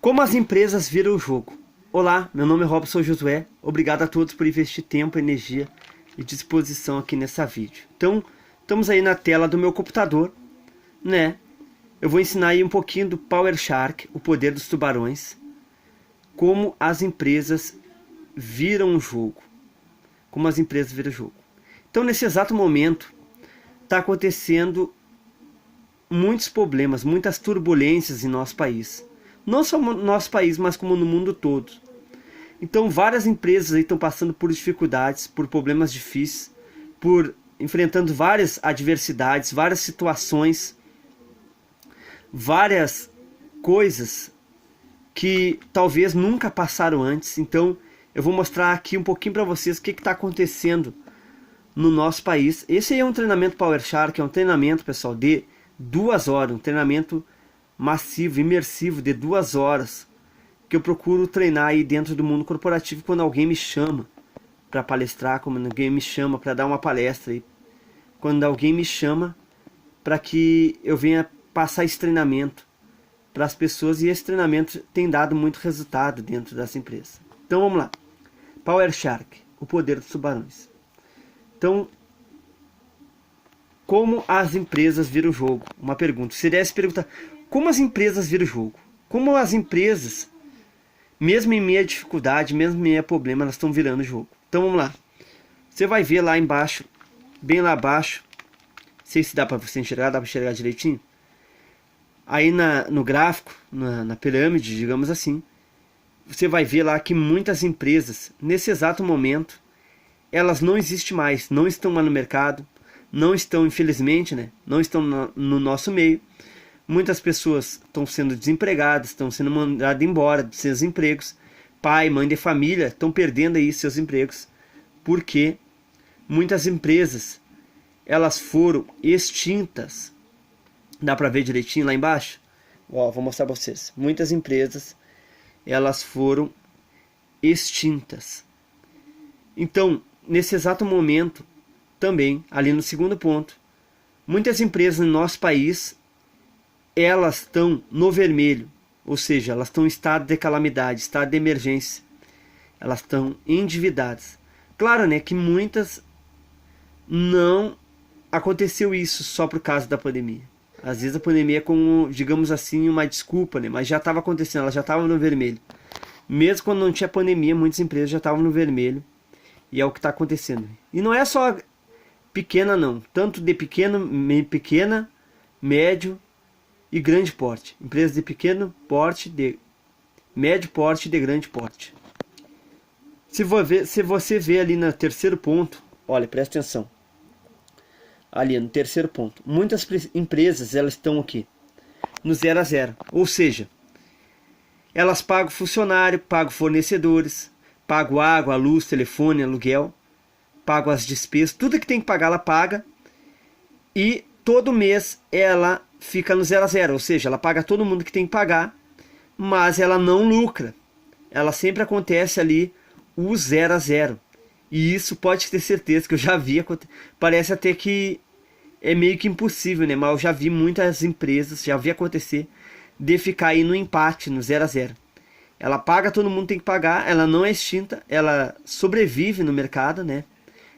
Como as empresas viram o jogo? Olá, meu nome é Robson Josué. Obrigado a todos por investir tempo, energia e disposição aqui nessa vídeo. Então, estamos aí na tela do meu computador, né? Eu vou ensinar aí um pouquinho do Power Shark, o poder dos tubarões, como as empresas viram o jogo. Como as empresas viram o jogo. Então, nesse exato momento, está acontecendo muitos problemas, muitas turbulências em nosso país. Não só no nosso país, mas como no mundo todo. Então várias empresas aí estão passando por dificuldades, por problemas difíceis, por enfrentando várias adversidades, várias situações, várias coisas que talvez nunca passaram antes. Então eu vou mostrar aqui um pouquinho para vocês o que está acontecendo no nosso país. Esse aí é um treinamento Power Shark, é um treinamento, pessoal, de 2 horas, um treinamento massivo, imersivo de 2 horas, que eu procuro treinar aí dentro do mundo corporativo quando alguém me chama para palestrar, quando alguém me chama para dar uma palestra, aí, quando alguém me chama para que eu venha passar esse treinamento para as pessoas, e esse treinamento tem dado muito resultado dentro das empresas. Então vamos lá. Power Shark, o poder dos tubarões. Então, como as empresas viram o jogo? Uma pergunta. Seria essa pergunta: como as empresas viram o jogo? Como as empresas, mesmo em meio a dificuldade, mesmo em meio a problema, elas estão virando o jogo? Então vamos lá. Você vai ver lá embaixo, bem lá abaixo, não sei se dá para você enxergar, dá para enxergar direitinho. Aí no gráfico, na pirâmide, digamos assim, você vai ver lá que muitas empresas, nesse exato momento, elas não existem mais, não estão mais no mercado, não estão, infelizmente, né, não estão no nosso meio. Muitas pessoas estão sendo desempregadas, estão sendo mandadas embora de seus empregos. Pai, mãe de família estão perdendo aí seus empregos, porque muitas empresas, elas foram extintas. Dá para ver direitinho lá embaixo? Ó, vou mostrar para vocês. Muitas empresas, elas foram extintas. Então, nesse exato momento, também, ali no segundo ponto, muitas empresas no nosso país, elas estão no vermelho, ou seja, elas estão em estado de calamidade, estado de emergência. Elas estão endividadas. Claro, né, que muitas não aconteceu isso só por causa da pandemia. Às vezes a pandemia é como, digamos assim, uma desculpa, né, mas já estava acontecendo, elas já estavam no vermelho. Mesmo quando não tinha pandemia, muitas empresas já estavam no vermelho. E é o que está acontecendo. E não é só pequena não, tanto de pequena, médio e grande porte. Empresas de pequeno porte, de médio porte e de grande porte. Se você vê ali no terceiro ponto, olha, presta atenção. Ali no terceiro ponto, muitas empresas, elas estão aqui no 0 a 0. Ou seja, elas pagam funcionário, pagam fornecedores, pagam água, luz, telefone, aluguel, pagam as despesas, tudo que tem que pagar ela paga, e todo mês ela fica no 0 a 0, ou seja, ela paga todo mundo que tem que pagar, mas ela não lucra. Ela sempre acontece ali o 0 a 0. E isso pode ter certeza que eu já vi, parece até que é meio que impossível, né? Mas eu já vi muitas empresas, já vi acontecer, de ficar aí no empate, no 0 a 0. Ela paga, todo mundo tem que pagar, ela não é extinta, ela sobrevive no mercado, né?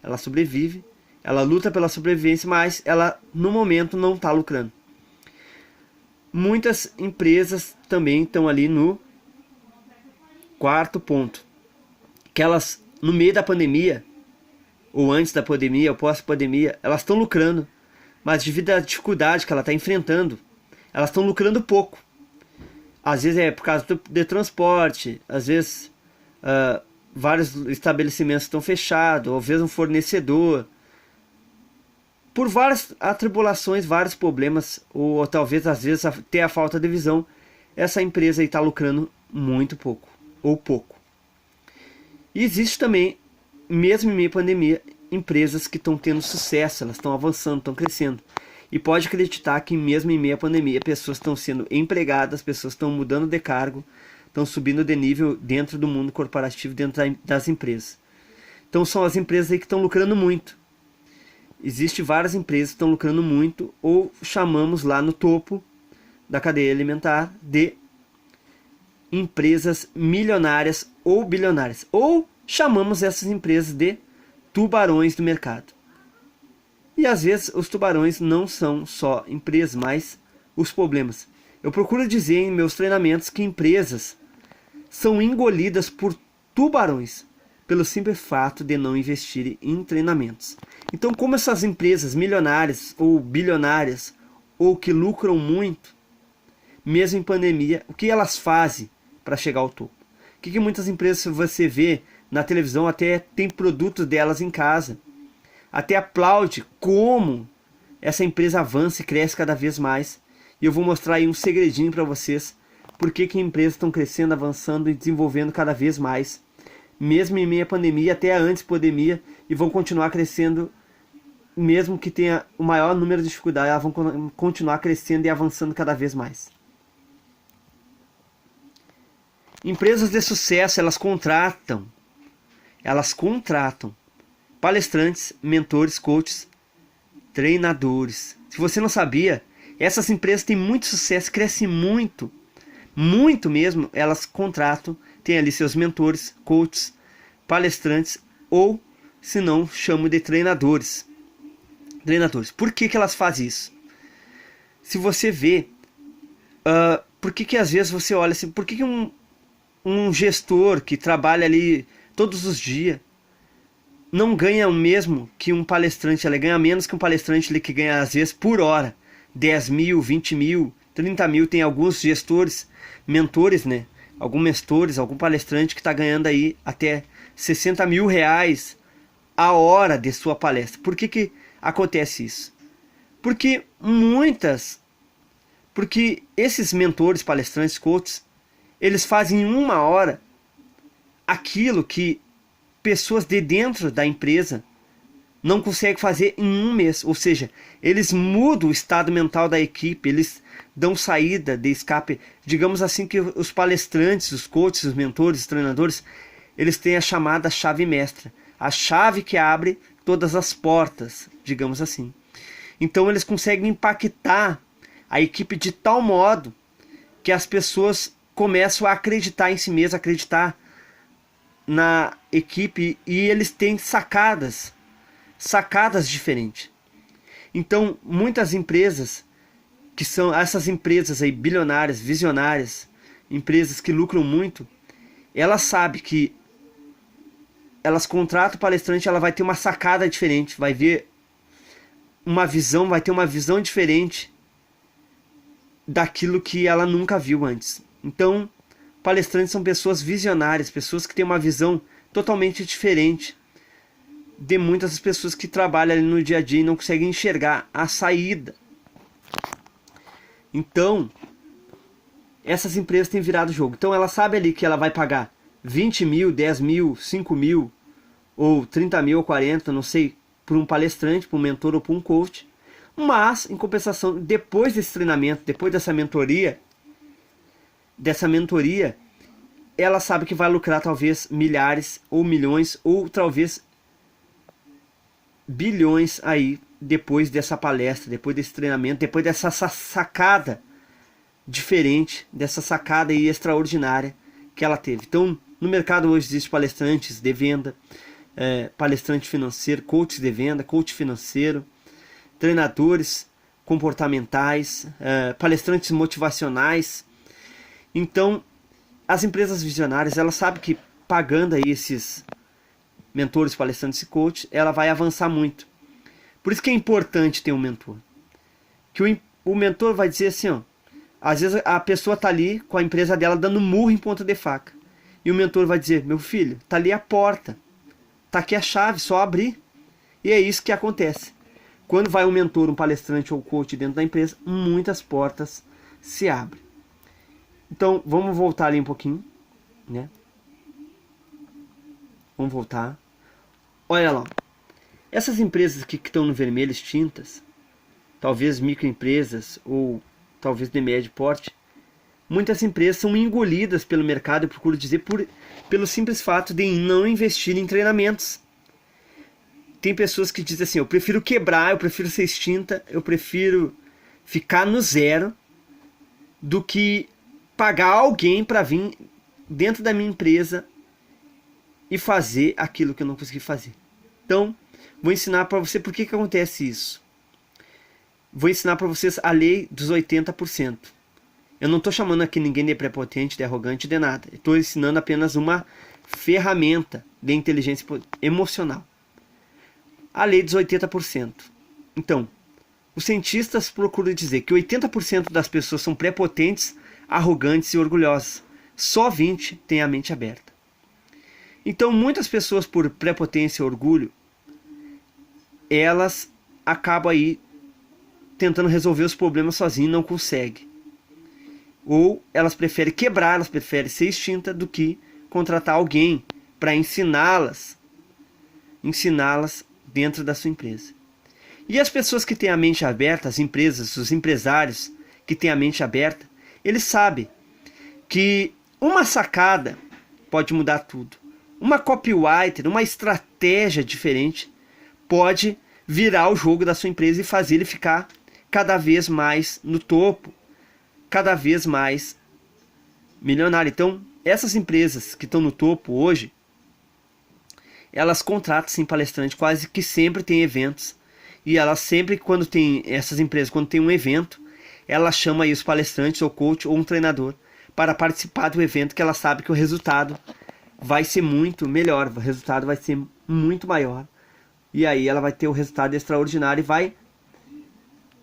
Ela sobrevive, ela luta pela sobrevivência, mas ela no momento não está lucrando. Muitas empresas também estão ali no quarto ponto, que elas no meio da pandemia, ou antes da pandemia, ou pós-pandemia, elas estão lucrando, mas devido à dificuldade que ela está enfrentando, elas estão lucrando pouco. Às vezes é por causa de transporte, às vezes vários estabelecimentos estão fechados, ou às vezes um fornecedor. Por várias atribulações, vários problemas, ou talvez às vezes até a falta de visão, essa empresa está lucrando muito pouco, ou pouco. E existe também, mesmo em meio à pandemia, empresas que estão tendo sucesso, elas estão avançando, estão crescendo. E pode acreditar que mesmo em meio à pandemia, pessoas estão sendo empregadas, pessoas estão mudando de cargo, estão subindo de nível dentro do mundo corporativo, dentro das empresas. Então são as empresas aí que estão lucrando muito. Existem várias empresas que estão lucrando muito, ou chamamos lá no topo da cadeia alimentar de empresas milionárias ou bilionárias, ou chamamos essas empresas de tubarões do mercado. E às vezes os tubarões não são só empresas, mas os problemas. Eu procuro dizer em meus treinamentos que empresas são engolidas por tubarões pelo simples fato de não investirem em treinamentos. Então, como essas empresas milionárias ou bilionárias ou que lucram muito, mesmo em pandemia, o que elas fazem para chegar ao topo? O que muitas empresas você vê na televisão, até tem produtos delas em casa, até aplaude como essa empresa avança e cresce cada vez mais. E eu vou mostrar aí um segredinho para vocês, por que empresas estão crescendo, avançando e desenvolvendo cada vez mais, mesmo em meio à pandemia, até antes da pandemia, e vão continuar crescendo, mesmo que tenha o maior número de dificuldades, elas vão continuar crescendo e avançando cada vez mais. Empresas de sucesso, elas contratam palestrantes, mentores, coaches, treinadores. Se você não sabia, essas empresas têm muito sucesso, crescem muito, muito mesmo. Elas contratam, tem ali seus mentores, coaches, palestrantes, ou se não, chamam de treinadores. Por que elas fazem isso? Se você vê, por que às vezes você olha assim, por que um gestor que trabalha ali todos os dias não ganha o mesmo que um palestrante? Ela ganha menos que um palestrante ali, que ganha às vezes por hora 10 mil, 20 mil, 30 mil. Tem alguns gestores, mentores, né? Algum palestrante que está ganhando aí até 60 mil reais a hora de sua palestra. Por que acontece isso? Porque esses mentores, palestrantes, coaches, eles fazem em uma hora aquilo que pessoas de dentro da empresa não conseguem fazer em um mês. Ou seja, eles mudam o estado mental da equipe, eles dão saída de escape. Digamos assim que os palestrantes, os coaches, os mentores, os treinadores, eles têm a chamada chave mestra, a chave que abre todas as portas, digamos assim. Então eles conseguem impactar a equipe de tal modo que as pessoas começam a acreditar em si mesmas, acreditar na equipe, e eles têm sacadas diferentes. Então muitas empresas, que são essas empresas aí bilionárias, visionárias, empresas que lucram muito, elas sabem que elas contratam o palestrante, ela vai ter uma sacada diferente, vai ter uma visão diferente daquilo que ela nunca viu antes. Então, palestrantes são pessoas visionárias, pessoas que têm uma visão totalmente diferente de muitas pessoas que trabalham ali no dia a dia e não conseguem enxergar a saída. Então, essas empresas têm virado o jogo. Então, ela sabe ali que ela vai pagar 20 mil, 10 mil, 5 mil, ou 30 mil, ou 40, não sei, por um palestrante, por um mentor ou por um coach. Mas, em compensação, depois desse treinamento, depois dessa mentoria, ela sabe que vai lucrar talvez milhares, ou milhões, ou talvez bilhões aí, depois dessa palestra, depois desse treinamento, depois dessa sacada diferente, dessa sacada aí extraordinária que ela teve. Então, no mercado hoje existem palestrantes de venda, palestrante financeiro, coach de venda, coach financeiro, treinadores comportamentais, palestrantes motivacionais. Então, as empresas visionárias, elas sabem que pagando aí esses mentores, palestrantes e coach, ela vai avançar muito. Por isso que é importante ter um mentor. Que o mentor vai dizer assim, ó, às vezes a pessoa tá ali com a empresa dela dando murro em ponta de faca. E o mentor vai dizer, meu filho, tá ali a porta, tá aqui a chave, só abrir. E é isso que acontece. Quando vai um mentor, um palestrante ou coach dentro da empresa, muitas portas se abrem. Então, vamos voltar ali um pouquinho, né? Vamos voltar. Olha lá. Essas empresas aqui que estão no vermelho extintas, talvez microempresas ou talvez de médio porte, muitas empresas são engolidas pelo mercado, eu procuro dizer, pelo simples fato de não investir em treinamentos. Tem pessoas que dizem assim, eu prefiro quebrar, eu prefiro ser extinta, eu prefiro ficar no zero do que pagar alguém para vir dentro da minha empresa e fazer aquilo que eu não consegui fazer. Então, vou ensinar para você por que acontece isso. Vou ensinar para vocês a lei dos 80%. Eu não estou chamando aqui ninguém de prepotente, de arrogante, de nada. Estou ensinando apenas uma ferramenta de inteligência emocional. A lei dos 80%. Então, os cientistas procuram dizer que 80% das pessoas são prepotentes, arrogantes e orgulhosas. Só 20% têm a mente aberta. Então, muitas pessoas, por prepotência e orgulho, elas acabam aí tentando resolver os problemas sozinhas e não conseguem. Ou elas preferem quebrar, elas preferem ser extintas do que contratar alguém para ensiná-las dentro da sua empresa. E as pessoas que têm a mente aberta, as empresas, os empresários que têm a mente aberta, eles sabem que uma sacada pode mudar tudo. Uma copywriter, uma estratégia diferente pode virar o jogo da sua empresa e fazer ele ficar cada vez mais no topo, cada vez mais milionário. Então, essas empresas que estão no topo hoje, elas contratam sim palestrante, quase que sempre tem eventos. E elas sempre, quando tem essas empresas, quando tem um evento, ela chama aí os palestrantes, ou coach, ou um treinador, para participar do evento, que ela sabe que o resultado vai ser muito melhor, o resultado vai ser muito maior. E aí ela vai ter o resultado extraordinário e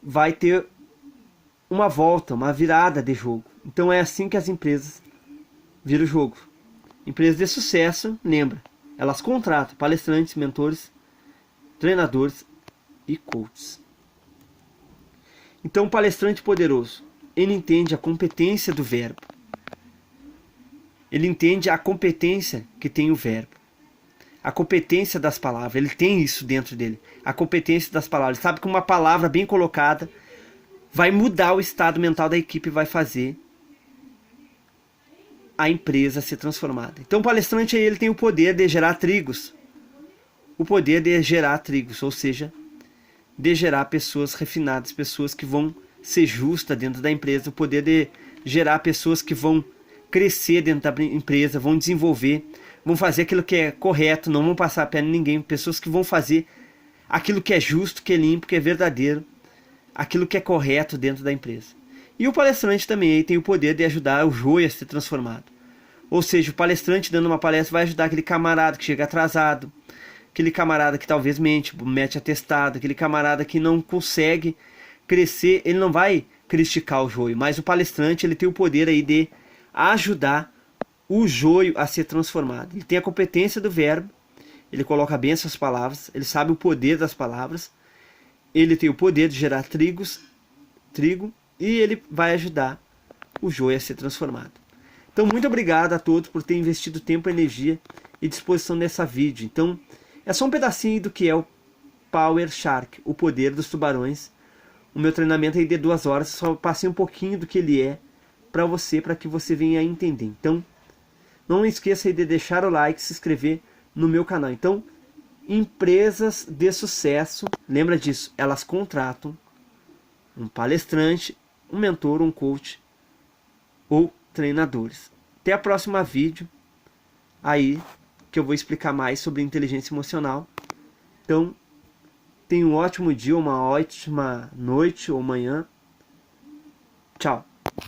vai ter uma volta, uma virada de jogo. Então é assim que as empresas viram o jogo. Empresas de sucesso, lembra, elas contratam palestrantes, mentores, treinadores e coaches. Então, o palestrante poderoso, ele entende a competência do verbo. Ele entende a competência que tem o verbo. A competência das palavras, ele tem isso dentro dele. A competência das palavras. Ele sabe que uma palavra bem colocada vai mudar o estado mental da equipe e vai fazer a empresa ser transformada. Então, o palestrante ele tem o poder de gerar trigos. O poder de gerar trigos, ou seja, de gerar pessoas refinadas, pessoas que vão ser justas dentro da empresa, o poder de gerar pessoas que vão crescer dentro da empresa, vão desenvolver, vão fazer aquilo que é correto, não vão passar a perna em ninguém, pessoas que vão fazer aquilo que é justo, que é limpo, que é verdadeiro, aquilo que é correto dentro da empresa. E o palestrante também tem o poder de ajudar o joio a ser transformado. Ou seja, o palestrante dando uma palestra vai ajudar aquele camarada que chega atrasado, aquele camarada que talvez mete atestado, aquele camarada que não consegue crescer, ele não vai criticar o joio, mas o palestrante ele tem o poder aí de ajudar o joio a ser transformado. Ele tem a competência do verbo, ele coloca bem essas palavras, ele sabe o poder das palavras, ele tem o poder de gerar trigo, e ele vai ajudar o joio a ser transformado. Então, muito obrigado a todos por terem investido tempo, energia e disposição nessa vídeo. Então, é só um pedacinho do que é o Power Shark, o poder dos tubarões. O meu treinamento aí de 2 horas, só passei um pouquinho do que ele é para você, para que você venha a entender. Então, não esqueça aí de deixar o like e se inscrever no meu canal. Então, empresas de sucesso, lembra disso, elas contratam um palestrante, um mentor, um coach ou treinadores. Até a próxima vídeo aí que eu vou explicar mais sobre inteligência emocional. Então, tenha um ótimo dia, uma ótima noite ou manhã. Tchau.